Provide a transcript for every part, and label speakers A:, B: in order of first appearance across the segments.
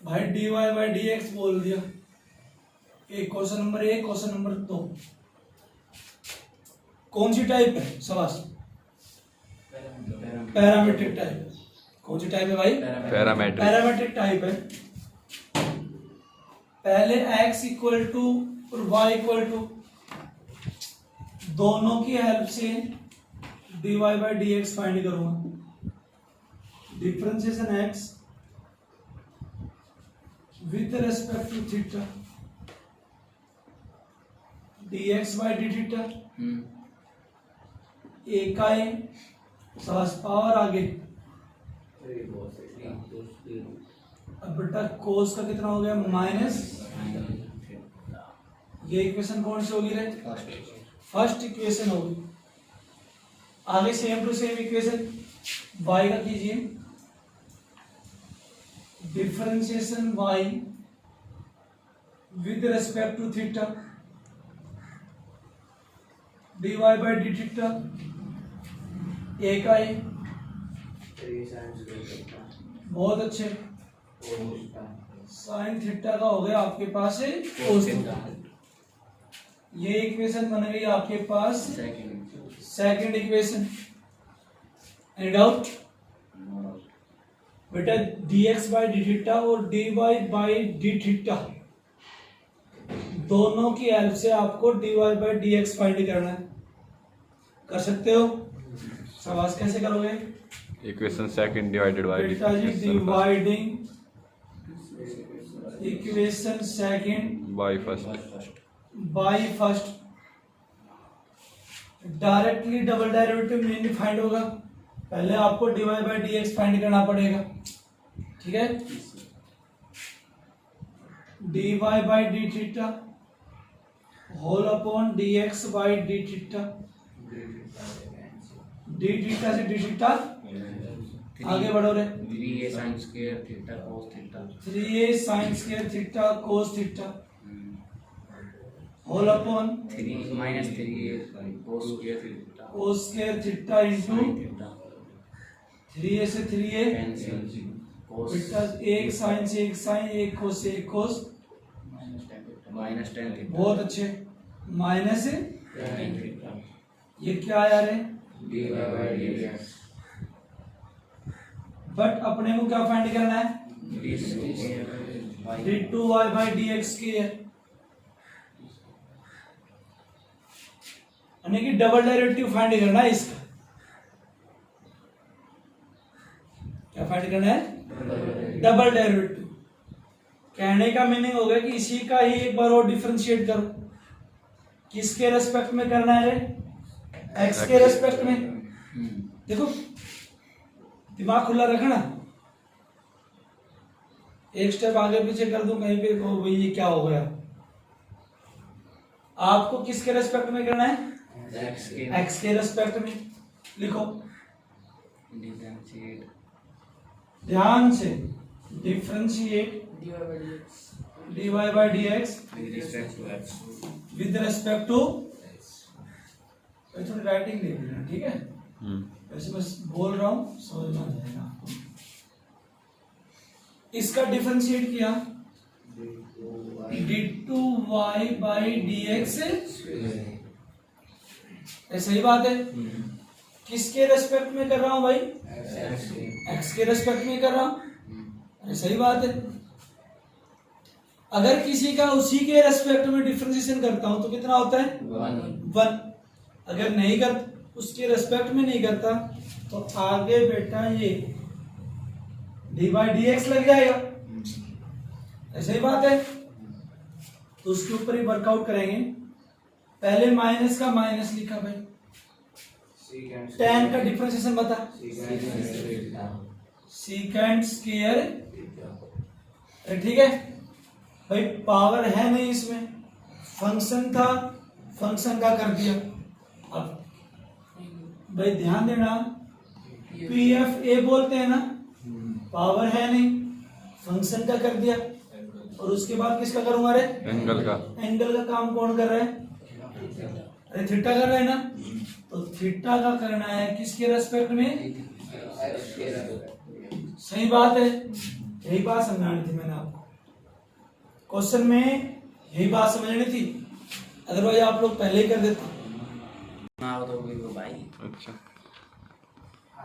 A: भाई dy by dx बोल दिया। एक क्वेश्चन नंबर 1, क्वेश्चन नंबर 2 कौन सी टाइप है? सवास पैरामीट्रिक टाइप। कौन सी टाइप है भाई? पैरामीट्रिक टाइप है। पहले x इक्वल टू और y इक्वल टू दोनों की हेल्प से dy बाई dx फाइंड करूंगा। Differentiation x with respect to theta dx by d theta इकाई सास पावर आगे। अब बेटा कोस का कितना हो गया? माइनस। ये इक्वेशन कौन सी होगी रे? फर्स्ट इक्वेशन होगी। आगे same to same equation y का कीजिए। Differentiation y with respect to theta dy by d theta इकाई। बहुत अच्छे। साइन थीटा का हो गया आपके पास है कोस थीटा। ये इक्वेशन बन गई आपके पास सेकंड इक्वेशन। Any doubt? बेटा dx बाई डी थीटा और dy बाई डी थीटा दोनों की हेल्प से आपको dy बाई dx फाइंड करना है। कर सकते हो? सवाल कैसे करोगे?
B: Equation second divided by
A: dividing equation second
B: by first
A: directly double derivative नहीं फाइंड होगा। पहले आपको dy बाई dx फाइंड करना पड़ेगा। ठीक है? dy by d theta whole upon dx by d theta. D theta से डी थीटा आगे बढ़ो रे।
C: 3a sin square theta cos theta
A: 3a sin square theta cos theta whole upon
C: 3 minus 3a cos square theta
A: cos square theta into
C: sin theta
A: 3a से 3a
C: cancel cos
A: बेटा एक sign से एक sign, एक कोस से एक कोस,
C: minus tan theta
A: बहुत अच्छे। माइनस है
C: tan theta
A: ये क्या आया रे?
C: dy by dx
A: बट अपने को क्या फाइंड करना है? d2y by dx स्क्वायर यानी कि डबल डेरिवेटिव फाइंड करना है इसका। क्या फाइंड करना है? Double derivative. कहने का मीनिंग हो गया कि इसी का ही एक बार और डिफरेंशिएट करो। किसके रेस्पेक्ट में करना है रे? x के रेस्पेक्ट में। देखो दिमाग खुला रखना। एक स्टेप आगे पीछे कर दूं कहीं पे तो भाई ये क्या हो गया। आपको किसके रेस्पेक्ट में करना है? x के रेस्पेक्ट में। लिखो ध्यान से। Differentiate dy by dx with respect to. थोड़ी राइटिंग देख लेना, ठीक है? वैसे बस बोल रहा हूं, समझ में आ जाएगा आपको। इसका डिफरेंशिएट किया d2y by dx। सही बात है। किसके रेस्पेक्ट में कर रहा हूं भाई? x के रेस्पेक्ट में कर रहा हूं। सही बात है। अगर किसी का उसी के रेस्पेक्ट में डिफरेंशिएशन करता हूं तो कितना होता है? 1। अगर नहीं कर उसके रेस्पेक्ट में नहीं करता तो आगे बेटा ये dy by dx लग जाएगा। ऐसा ही बात है। तो उसके ऊपर ही वर्कआउट करेंगे। पहले माइनस का माइनस लिखा भाई। tan का डिफरेंशिएशन बता। Second square. ठीक है भाई, पावर है नहीं इसमें, फंक्शन था, फंक्शन का कर दिया। अब भाई ध्यान देना, PF A बोलते हैं ना, पावर है नहीं, फंक्शन का कर दिया। और उसके बाद किसका करूंगा रे?
B: एंगल का।
A: एंगल का काम कौन कर रहा है? अरे थीटा कर रहा है ना। तो थीटा का करना है किसके रेस्पेक्ट में? सही बात है, यही बात समझानी थी मैंने आपको। क्वेश्चन में यही बात समझनी थी, अदरवाइज आप लोग पहले ही कर देते।
C: ना हो तो वो भाई
B: अच्छा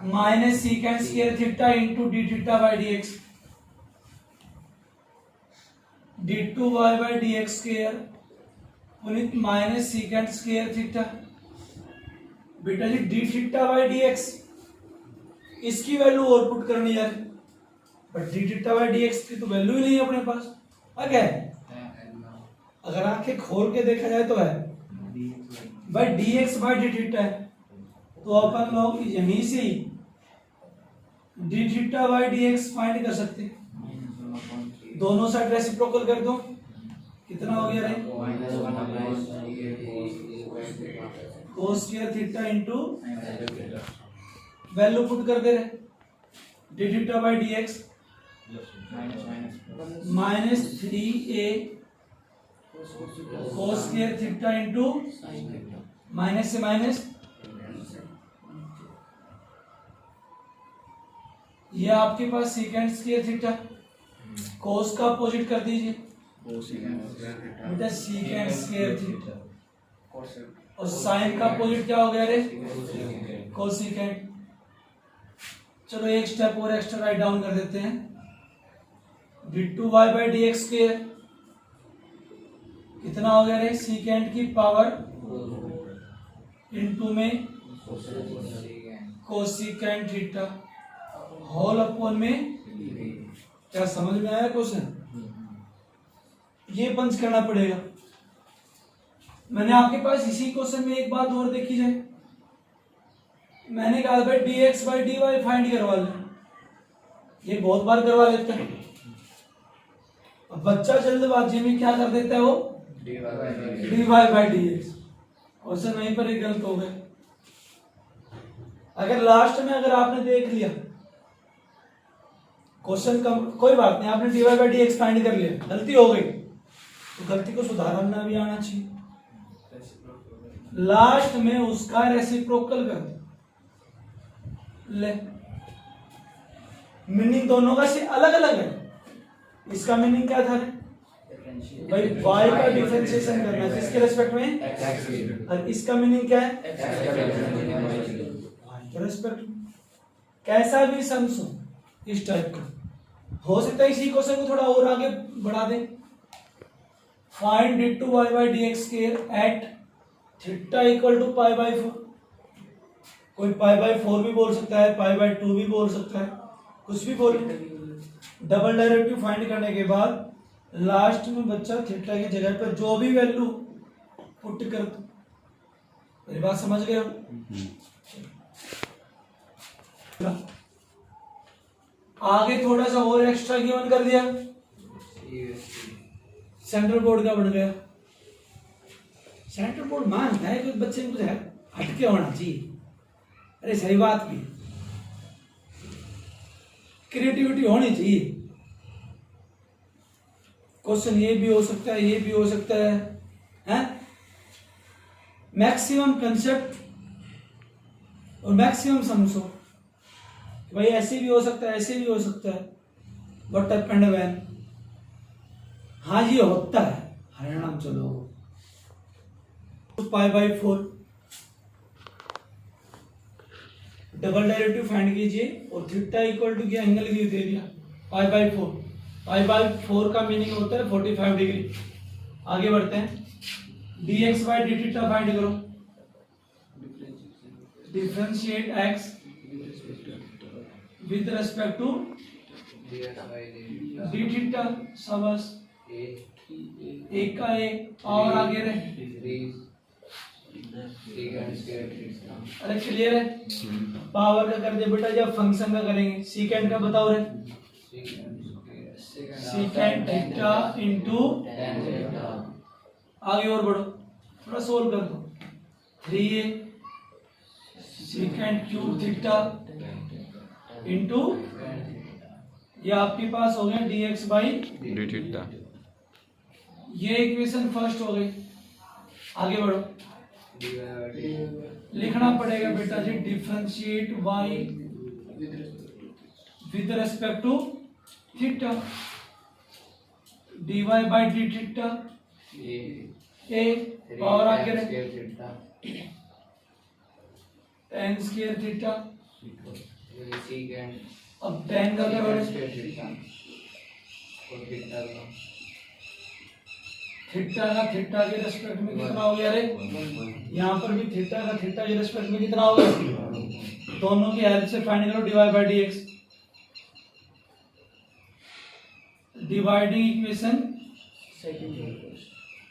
A: minus secant square theta into d theta by d x, d two y by d x square Punit minus secant square theta. बेटा जी d theta by d x, इसकी वैल्यू और पुट करनी यार, but d theta by d x की तो value ही नहीं है अपने पास। क्या है? अगर आंखें खोल के देखा जाए तो है भाई d x by d theta है, तो अपन लोग यहीं से ही d theta by d x find कर सकते हैं। दोनों साइड रेसिप्रोकल कर दो, कितना हो गया रे? Cos square theta into value put कर दे रहे, D theta by d x minus 3a cos square theta into minus से माइनस, ये आपके पास सीकेंड स्क्वायर थीटा, कोस का अपोजिट कर दीजिए बेटा सीकेंड स्क्वायर थीटा, और साइन का अपोजिट क्या हो गया रे? कोसिकेंड। चलो एक स्टेप और एक्स्ट्रा राइट डाउन कर देते हैं, d two y by d x square कितना हो गया रे? सीकेंड की पावर इनटू में कोसिकेंड थीटा होल अपॉन में। क्या समझ में आया क्वेश्चन? ये पंच करना पड़ेगा। मैंने आपके पास इसी क्वेश्चन में एक बात और देखी जाए, मैंने कहा भाई d x by d y find करवा ले, ये बहुत बार करवा लेते हैं। अब बच्चा जल्दबाजी में क्या कर देता है, वो d y by d x, question वहीं पर एक गलत हो गए। अगर लास्ट में अगर आपने देख लिया क्वेश्चन कम, कोई बात नहीं, आपने d y by d x find कर लिया, गलती हो गई तो गलती को सुधारना भी आना चाहिए। लास्ट में उसका रेसिप्रोकल कर ले, मीनिंग दोनों का से अलग अलग है। इसका मीनिंग क्या था भाई? y का डिफरेंशिएशन करना किसके रेस्पेक्ट में, और इसका मीनिंग क्या है? y के रेस्पेक्ट में। कैसा भी सम्स हो इस टाइप का, हो सकता है इसी क्वेश्चन को थोड़ा और आगे बढ़ा दे। Find d two y by d x square at theta equal to pi by 4। कोई पाई बाई 4 भी बोल सकता है, पाई बाई 2 भी बोल सकता है, कुछ भी बोले। डबल डेरिवेटिव फाइंड करने के बाद लास्ट में बच्चा थीटा की जगह पर जो भी वैल्यू पुट कर दो। मेरी बात समझ गए हो? आगे थोड़ा सा और एक्स्ट्रा गिवन कर दिया, सेंट्रल बोर्ड का बन गया। सेंट्रल बोर्ड मानता है कि बच्चे में कुछ हटके होना चाहिए। अरे सही बात भी, क्रिएटिविटी होनी चाहिए। क्वेश्चन ये भी हो सकता है, ये भी हो सकता है, हैं? मैक्सिमम कंसेप्ट और मैक्सिमम समझो, भाई ऐसे भी हो सकता है, ऐसे भी हो सकता है, बट अप एंड व्हेन। हाँ ये होता है, हरियाणा चलो पाई बाई 4 डबल डेरिवेटिव फाइंड कीजिए और थीटा इक्वल टू क्या एंगल भी दे दिया पाई बाई 4। पाई बाई 4 का मीनिंग होता है 45 डिग्री। आगे बढ़ते हैं, d x by d theta find करो, differentiate x with respect to d theta. सबस एक का एक और आगे रहे। अरे क्लियर है? पावर का कर दे बेटा, जब फंक्शन का करेंगे सीकेंड का बताओ रे, सीकेंड थीटा इंटू, आगे और बढ़ो, थोड़ा सोल्व कर दो, 3a सीकेंड क्यूब थीटा इंटू, ये आपके पास हो गया dx बाई
B: डी थीटा।
A: ये इक्वेशन फर्स्ट हो गई। आगे बढ़ो, लिखना पड़ेगा बेटा जी differentiate y with respect to theta, dy by d theta a power आगे रहे tan स्क्वायर थीटा। अब tan का क्या हो रहा है, थीटा का थीटा के रेस्पेक्ट में कितना हो गया रे, यहाँ पर भी थीटा का थीटा के रेस्पेक्ट में कितना होगा, दोनों की हेल्प से फाइंड करो dy by dx। Dividing equation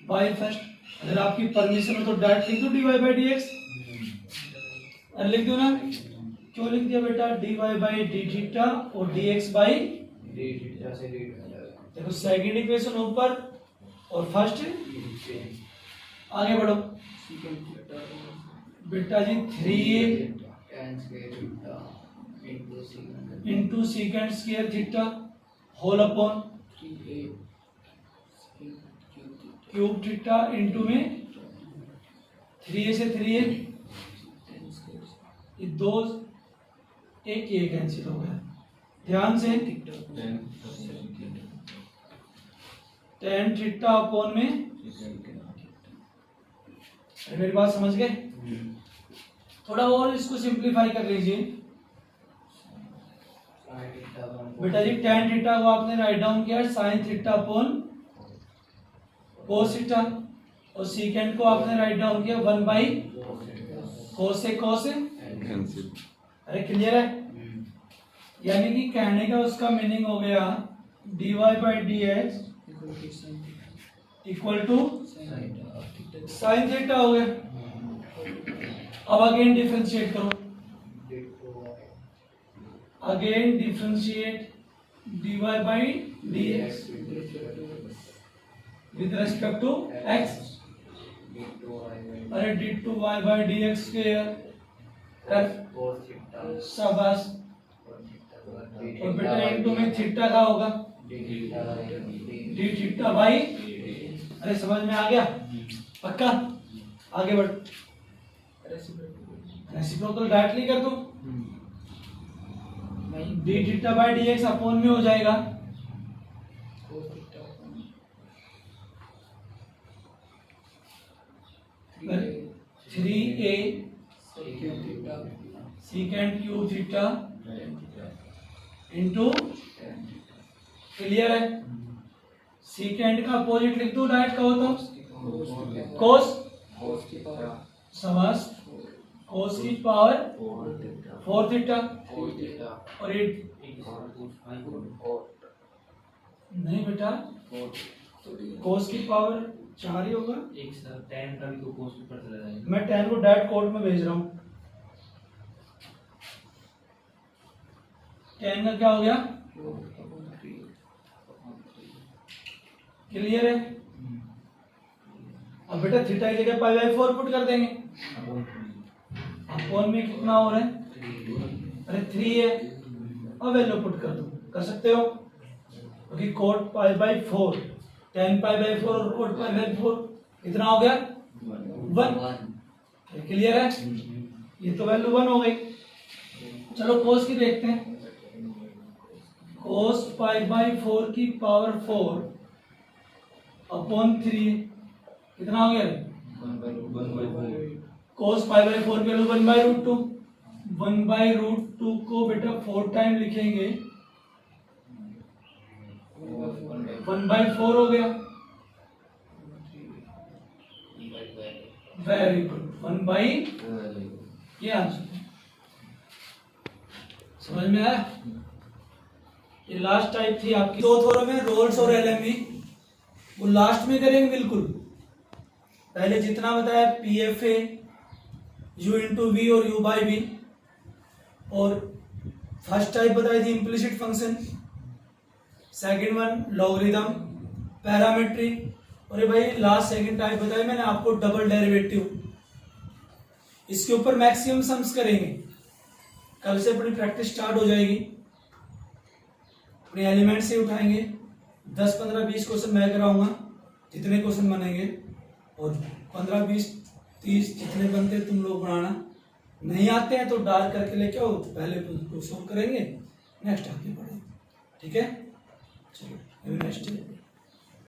A: by first, अगर आपकी परमिशन हो तो डायरेक्ट लिख दो dy by dx, अरे लिख दो ना, क्यों लिख दिया बेटा, dy by d थीटा और dx by देखो सेकंड इक्वेशन ऊपर और फर्स्ट आगे बढ़ो बेटा जी 3a into secant square theta whole upon cube theta into में 3a से 3a, ये दो एक ये कैंसिल हो गया, ध्यान से tan थीटा अपॉन में, मेरी बात समझ गए, थोड़ा और इसको सिंप्लीफाई कर लीजिए बेटा जी। tan थीटा को आपने राइट डाउन किया sin theta upon cos theta, और सेकेंड को आपने राइट डाउन किया 1 बाई cos से cos, अरे क्लियर है, यानी कि कहने का उसका मीनिंग हो गया dy by dx equal to sine theta हो गया। अब अगेन डिफरेंशिएट करो, again differentiate dy by dx with respect to x, अरे d2y by dx स्क्वायर कर शाबाश, और बेटा इनटू में थीटा का होगा डी थीटा बाई, अरे समझ में आ गया पक्का, आगे बढ़, रेसिप्रोकल डायरेक्टली कर दो, D theta by d x upon में हो जाएगा 3a second cube theta into, clear है, सेकेंड का अपोजिट लिख दो डायरेक्ट कहो तो कोस, समास कोस की पावर 4 थीटा, और ये नहीं बेटा कोस की पावर 4 ही होगा,
C: एक सर tan का भी तो cos ऊपर चला जाएगा,
A: मैं tan को डायरेक्ट कोट में भेज रहा हूँ, tan का क्या हो गया, क्लियर है। अब बेटा थीटा की जगह पाई बाई 4 पुट कर देंगे, अपॉन में कितना हो रहा है, अरे 3 है, अब वैल्यू पुट कर दो, कर सकते हो, क्योंकि coat pi by 4, tan pi by 4 और कोट पाई बाई 4 कितना हो गया 1, क्लियर है, ये तो वैल्यू 1 हो गई। चलो कोस की देखते हैं, कोस पाई बाई 4 की पावर 4 अपॉन 3 कितना हो गया, कोस पाई बाई 4 की value 1 by root 2, 1 by root 2 को बेटा 4 टाइम लिखेंगे 1 बाई 4 हो गया, वेरी गुड, 1 बाई, ये आंसर समझ में आया। ये लास्ट टाइप थी आपकी, दो थोड़े में रोल्स और एलएमवी, वो लास्ट में करेंगे बिल्कुल, पहले जितना बताया पीएफए यू इंटू वी और यू बाई वी, और फर्स्ट टाइप बताई थी implicit function, second one logarithm, parametric, और ये भाई लास्ट सेकंड टाइप बताई मैंने आपको डबल डेरिवेटिव। इसके ऊपर मैक्सिमम सम्स करेंगे, कल से अपनी प्रैक्टिस स्टार्ट हो जाएगी, अपने एलिमेंट से उठाएंगे, 10 15 20 क्वेश्चन मैं कराऊंगा, जितने क्वेश्चन बनेंगे, और 15 20 30 जितने बनते तुम लोग बनाना, नहीं आते हैं तो डाल करके लेके आओ, पहले उसको करेंगे, नेक्स्ट आगे बढ़े, ठीक है, चलो नेक्स्ट